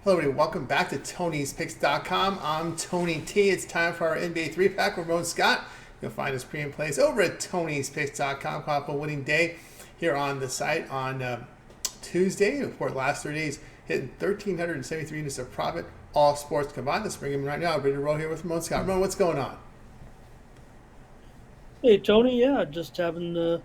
Hello, everybody. Welcome back to Tony'sPicks.com. I'm Tony T. It's time for our NBA 3-pack with Ramon Scott. You'll find us pre and plays over at Tony'sPicks.com. Caught up a winning day here on the site on Tuesday. For the last 3 days, hitting 1,373 units of profit, all sports combined. Let's bring him in right now. Ready to roll here with Ramon Scott. Ramon, what's going on? Hey Tony, yeah, just having a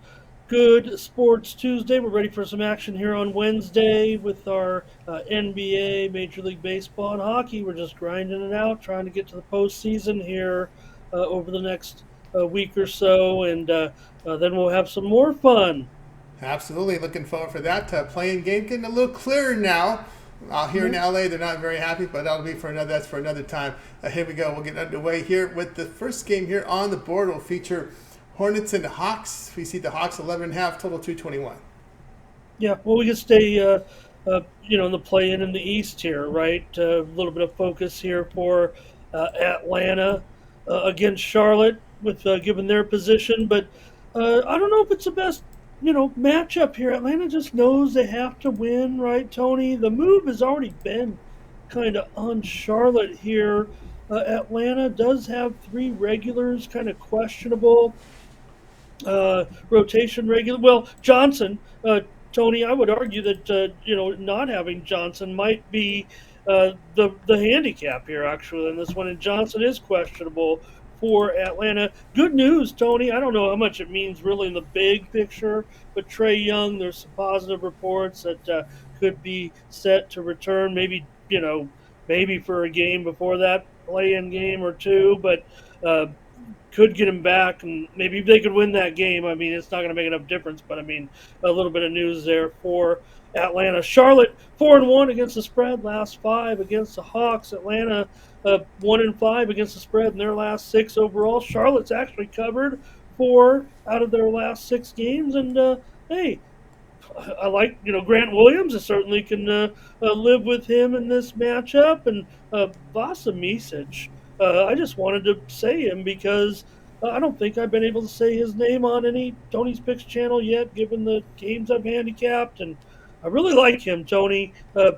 good Sports Tuesday. We're ready for some action here on Wednesday with our NBA, Major League Baseball, and hockey. We're just grinding it out, trying to get to the postseason here over the next week or so, and then we'll have some more fun. Absolutely. Looking forward for that. Playing game getting a little clearer now. Here in Mhm. LA, they're not very happy, but that'll be for another. That's for another time. Here we go. We'll get underway here with the first game here on the board. Will feature Hornets and Hawks. We see the Hawks 11.5, total 221. Yeah, well, we can stay, in the play-in in the East here, right? A little bit of focus here for Atlanta against Charlotte with given their position, but I don't know if it's the best, matchup here. Atlanta just knows they have to win, right, Tony? The move has already been kind of on Charlotte here. Atlanta does have three regulars, kind of questionable rotation regular. Well, Johnson, Tony, I would argue that not having Johnson might be the handicap here actually in this one, and Johnson is questionable for Atlanta. Good news, Tony. I don't know how much it means really in the big picture, but Trey Young, there's some positive reports that could be set to return. Maybe for a game before that play-in game or two, but. Could get him back, and maybe they could win that game. I mean, it's not going to make enough difference, but I mean, a little bit of news there for Atlanta. Charlotte 4-1 against the spread, last five against the Hawks. Atlanta 1-5 against the spread in their last six overall. Charlotte's actually covered four out of their last six games, and hey, I like Grant Williams. I certainly can live with him in this matchup, and Vasa Misic. I just wanted to say him because I don't think I've been able to say his name on any Tony's Picks channel yet, given the games I've handicapped, and I really like him. Tony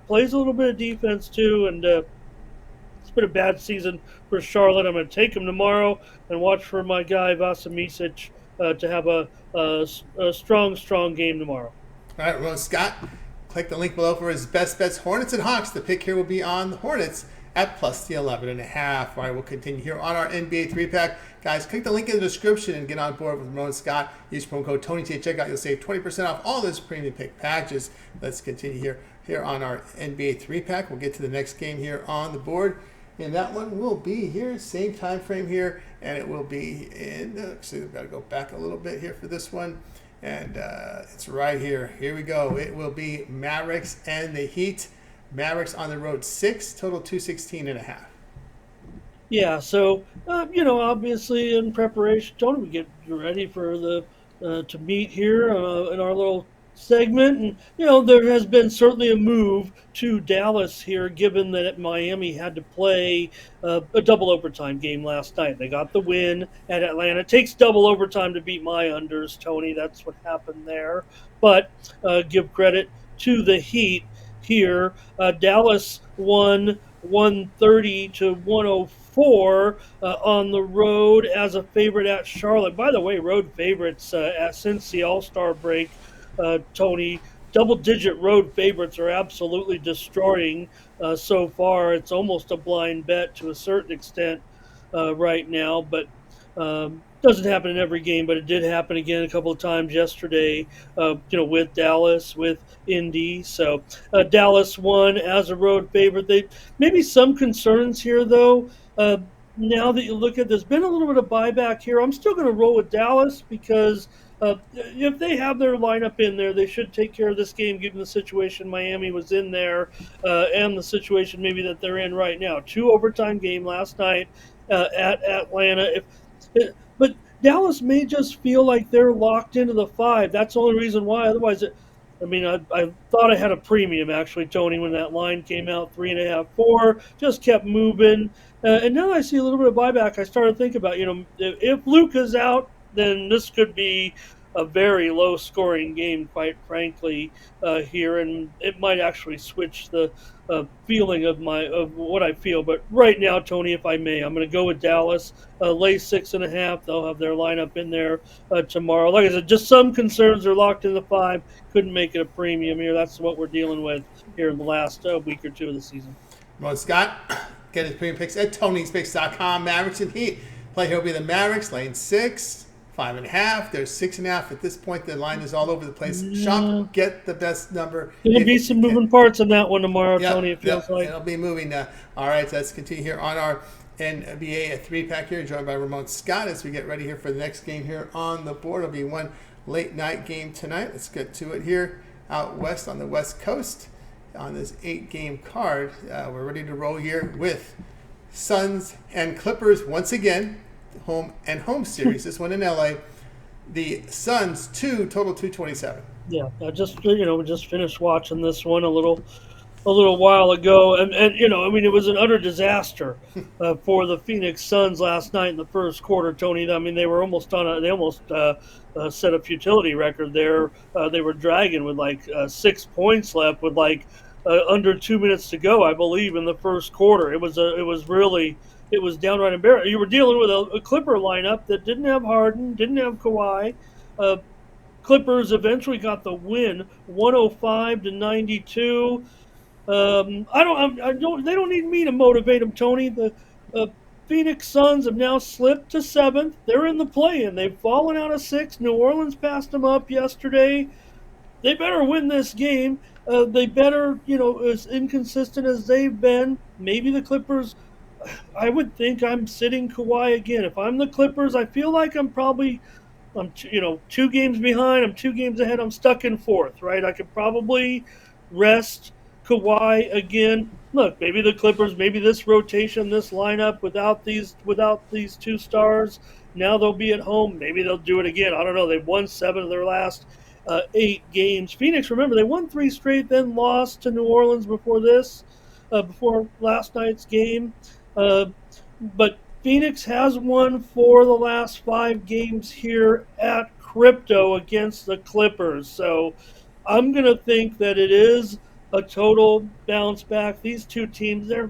plays a little bit of defense too, and it's been a bad season for Charlotte. I'm going to take him tomorrow and watch for my guy Vasa Misic to have a strong game tomorrow. All right, Ramon Scott. Click the link below for his best bets. Hornets and Hawks. The pick here will be on the Hornets at plus the 11.5. All right, we'll continue here on our NBA 3-pack. Guys, click the link in the description and get on board with Ramon Scott. Use promo code TonyT at checkout. You'll save 20% off all those premium pick packages. Let's continue here on our NBA 3-pack. We'll get to the next game here on the board. And that one will be here, same time frame here, and it will be in, actually, we've got to go back a little bit here for this one. And it's right here. Here we go. It will be Mavericks and the Heat. Mavericks on the road 6, total 216.5. Yeah, so obviously in preparation, Tony, we get ready for the to meet here in our little segment, and there has been certainly a move to Dallas here, given that Miami had to play a double overtime game last night. They got the win at Atlanta. It takes double overtime to beat my unders, Tony. That's what happened there. But give credit to the Heat here. Dallas won 130 to 104 on the road as a favorite at Charlotte. By the way, road favorites since the All-Star break, Tony, double-digit road favorites are absolutely destroying so far. It's almost a blind bet to a certain extent right now, but doesn't happen in every game, but it did happen again a couple of times yesterday, with Dallas, with Indy. So Dallas won as a road favorite. They maybe some concerns here, though. Now that you look at, there's been a little bit of buyback here. I'm still going to roll with Dallas because if they have their lineup in there, they should take care of this game, given the situation Miami was in there and the situation maybe that they're in right now. Two overtime game last night at Atlanta. But Dallas may just feel like they're locked into the five. That's the only reason why. Otherwise, I thought I had a premium actually, Tony, when that line came out 3.5, 4. Just kept moving, and now I see a little bit of buyback. I started thinking about if Luka's out, then this could be a very low scoring game, quite frankly, here, and it might actually switch the feeling of what I feel. But right now, Tony, if I may, I'm going to go with Dallas. Lay 6.5. They'll have their lineup in there tomorrow. Like I said, just some concerns. They're locked in the 5. Couldn't make it a premium here. That's what we're dealing with here in the last week or two of the season. Ramon Scott, get his premium picks at Tony'sPicks.com. Mavericks and Heat. Play here will be the Mavericks, lane 6, 5.5. There's 6.5 at this point. The line is all over the place. Yeah. Shop, get the best number. There'll be some moving parts in that one tomorrow, Yep, Tony, it feels like. it'll be moving. All right, so let's continue here on our NBA 3-pack here, joined by Ramon Scott as we get ready here for the next game here on the board. It'll be one late night game tonight. Let's get to it here out west on the West Coast on this 8-game card. We're ready to roll here with Suns and Clippers once again, home series. This one in LA. The Suns 227. Yeah, I just we just finished watching this one a little while ago, and I mean, it was an utter disaster for the Phoenix Suns last night in the first quarter, Tony. I mean, they were almost they almost set a futility record there. They were dragging with like 6 points left with like under 2 minutes to go, I believe, in the first quarter. It was downright embarrassing. You were dealing with a Clipper lineup that didn't have Harden, didn't have Kawhi. Clippers eventually got the win, 105-92. I don't. They don't need me to motivate them, Tony. The Phoenix Suns have now slipped to 7th. They're in the play-in. They've fallen out of 6th. New Orleans passed them up yesterday. They better win this game. They better, as inconsistent as they've been. Maybe the Clippers. I would think I'm sitting Kawhi again. If I'm the Clippers, I feel like I'm 2 games behind. I'm 2 games ahead. I'm stuck in 4th, right? I could probably rest Kawhi again. Look, maybe the Clippers, maybe this rotation, this lineup without these 2 stars. Now they'll be at home. Maybe they'll do it again. I don't know. They've won 7 of their last 8 games. Phoenix, remember, they won 3 straight, then lost to New Orleans before last night's game. But Phoenix has won 4 of the last 5 games here at Crypto against the Clippers. So I'm going to think that it is a total bounce back. These 2 teams, they're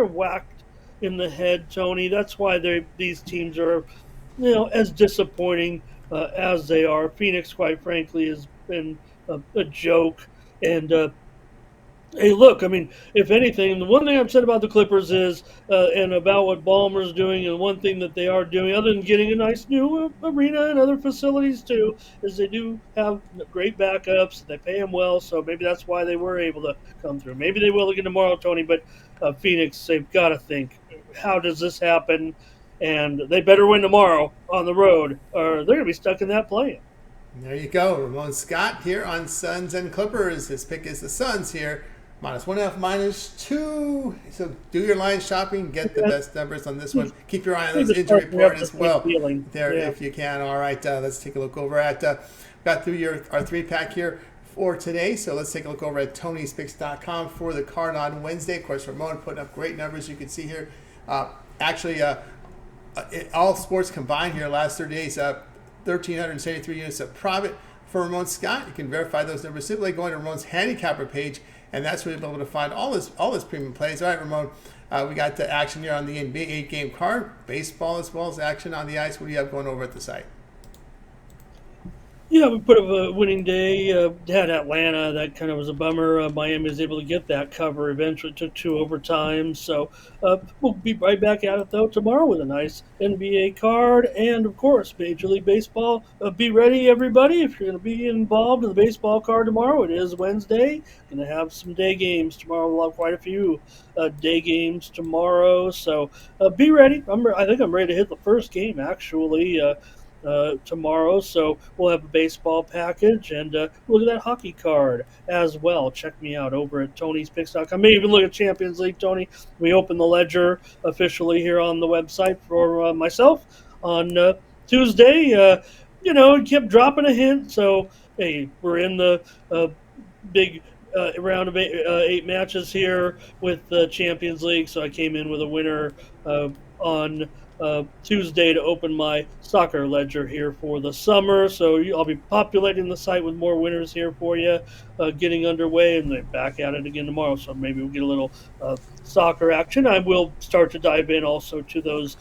whacked in the head, Tony. That's why these teams are, as disappointing as they are. Phoenix, quite frankly, has been a joke. And hey, look, I mean, if anything, the one thing I'm said about the Clippers is, and about what Ballmer's doing, and one thing that they are doing, other than getting a nice new arena and other facilities too, is they do have great backups. They pay them well, so maybe that's why they were able to come through. Maybe they will again tomorrow, Tony, but Phoenix, they've got to think, how does this happen? And they better win tomorrow on the road, or they're going to be stuck in that play-in. There you go. Ramon Scott here on Suns and Clippers. His pick is the Suns here. -1.5, -2. So do your line shopping. Get the best numbers on this one. Keep your eye on those injury report as well there if you can. All right, let's take a look over at got through our 3-pack here for today. So let's take a look over at Tony'sPicks.com for the card on Wednesday. Of course, Ramon putting up great numbers. You can see here. All sports combined here last 30 days, 1,373 units of profit for Ramon Scott. You can verify those numbers simply going to Ramon's handicapper page. And that's where you'll be able to find all his premium plays. All right, Ramon, we got the action here on the NBA 8-game card, baseball as well as action on the ice. What do you have going over at the site? Yeah, we put up a winning day. Had Atlanta. That kind of was a bummer. Miami was able to get that cover eventually. Took 2 overtimes. So we'll be right back at it, though, tomorrow with a nice NBA card. And, of course, Major League Baseball. Be ready, everybody, if you're going to be involved in the baseball card tomorrow. It is Wednesday. Going to have some day games tomorrow. We'll have quite a few day games tomorrow. So be ready. I think I'm ready to hit the first game, actually. Tomorrow, so we'll have a baseball package and look at that hockey card as well. Check me out over at Tony'sPicks.com. Maybe even look at Champions League, Tony. We open the ledger officially here on the website for myself on Tuesday. It kept dropping a hint, so hey, we're in the big round of 8 matches here with the Champions League, so I came in with a winner on Tuesday to open my soccer ledger here for the summer. So I'll be populating the site with more winners here for you, getting underway, and then back at it again tomorrow. So maybe we'll get a little soccer action. I will start to dive in also to those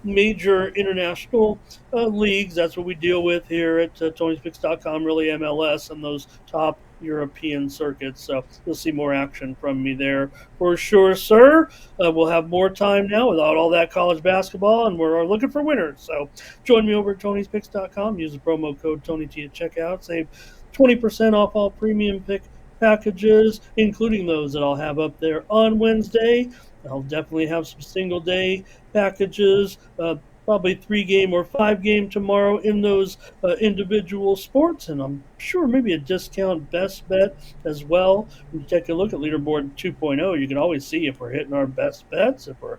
major international leagues. That's what we deal with here at TonySpix.com, really MLS and those top European circuits. So you'll see more action from me there for sure, sir. We'll have more time now without all that college basketball, and we're looking for winners. So join me over at TonySpix.com. Use the promo code TonyT at checkout. Save 20% off all premium pick packages, including those that I'll have up there on Wednesday. I'll definitely have some single day packages, probably 3-game or 5-game tomorrow in those individual sports. And I'm sure maybe a discount best bet as well. When you take a look at Leaderboard 2.0, you can always see if we're hitting our best bets, if we're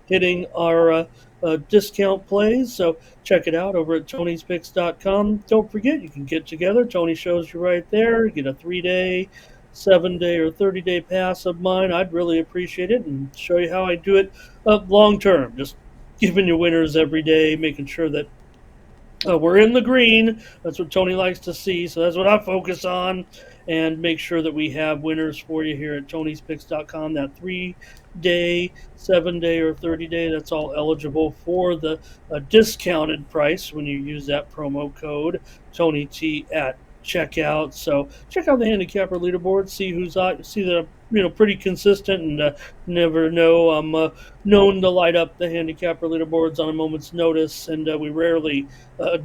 hitting our discount plays. So check it out over at Tony'sPicks.com. Don't forget, you can get together. Tony shows you right there. Get a 3-day, 7-day, or 30-day pass of mine. I'd really appreciate it and show you how I do it long term. Just giving you winners every day, making sure that we're in the green. That's what Tony likes to see. So that's what I focus on, and make sure that we have winners for you here at Tony'sPicks.com. That 3-day, 7-day, or 30-day, that's all eligible for the discounted price when you use that promo code TonyT at checkout. So check out the handicapper leaderboard, see who's out, see that I'm pretty consistent, and never know I'm known to light up the handicapper leaderboards on a moment's notice, and we rarely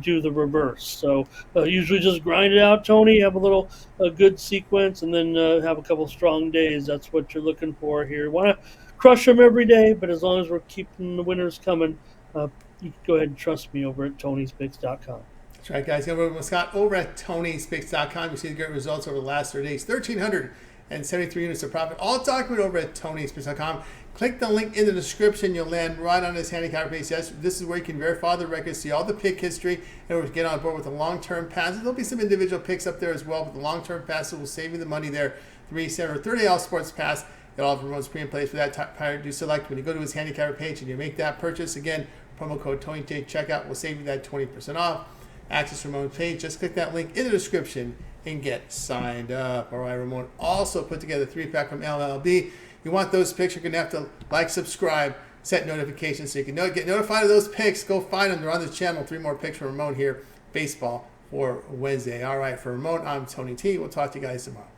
do the reverse. So usually just grind it out, Tony, have a good sequence, and then have a couple strong days. That's what you're looking for here. You want to crush them every day, but as long as we're keeping the winners coming, you can go ahead and trust me over at Tony'sPicks.com. That's right, guys. Go over with Scott over at Tony'sPicks.com. You see the great results over the last 30 days. 1,373 units of profit. All documented over at Tony'sPicks.com. Click the link in the description. You'll land right on this handicapper page. Yes, this is where you can verify the records, see all the pick history, and get on board with the long-term passes. There'll be some individual picks up there as well, but the long-term passes will save you the money there. 3, 7, or 30 All Sports Pass. Get all of Ramon's pre-and plays for that prior to select. When you go to his handicapper page and you make that purchase, again, promo code TonyT checkout will save you that 20% off. Access Ramon's page. Just click that link in the description and get signed up. All right, Ramon also put together a 3-pack from LLB. You want those picks, you're going to have to like, subscribe, set notifications so you can get notified of those picks. Go find them. They're on the channel. 3 more picks from Ramon here. Baseball for Wednesday. All right, for Ramon, I'm Tony T. We'll talk to you guys tomorrow.